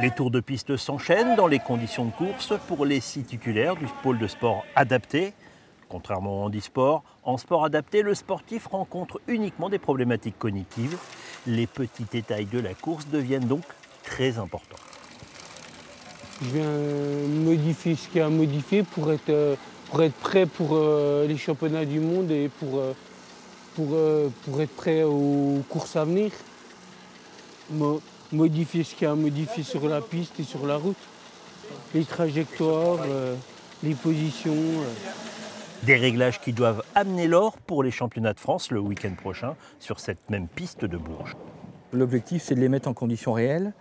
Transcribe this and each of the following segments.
Les tours de piste s'enchaînent dans les conditions de course pour les 6 titulaires du pôle de sport adapté. Contrairement au handisport, en sport adapté, le sportif rencontre uniquement des problématiques cognitives. Les petits détails de la course deviennent donc très importants. Je viens modifier ce qu'il y a à modifier pour être prêt pour les championnats du monde et pour être prêt aux courses à venir. Modifier ce qu'il y a à modifier sur la piste et sur la route. Les trajectoires, les positions. Des réglages qui doivent amener l'or pour les championnats de France le week-end prochain sur cette même piste de Bourges. L'objectif, c'est de les mettre en conditions réelles,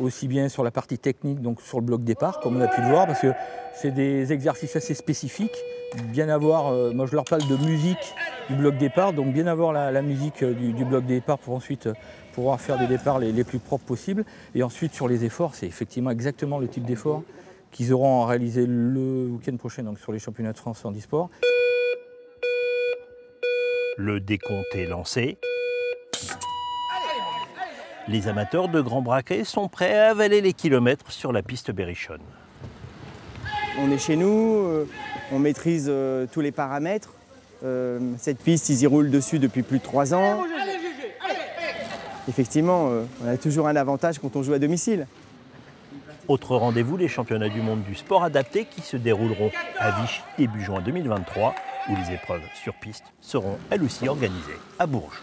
aussi bien sur la partie technique, donc sur le bloc départ, comme on a pu le voir, parce que c'est des exercices assez spécifiques. Bien avoir, moi je leur parle de musique du bloc départ, donc bien avoir la musique du bloc départ pour ensuite pouvoir faire des départs les plus propres possibles. Et ensuite sur les efforts, c'est effectivement exactement le type d'effort qu'ils auront à réaliser le week-end prochain, donc sur les championnats de France en handisport. Le décompte est lancé. Les amateurs de grand braquet sont prêts à avaler les kilomètres sur la piste berrichonne. On est chez nous, on maîtrise tous les paramètres. Cette piste, ils y roulent dessus depuis plus de 3 ans. Effectivement, on a toujours un avantage quand on joue à domicile. Autre rendez-vous, les championnats du monde du sport adapté qui se dérouleront à Vichy début juin 2023, où les épreuves sur piste seront elles aussi organisées à Bourges.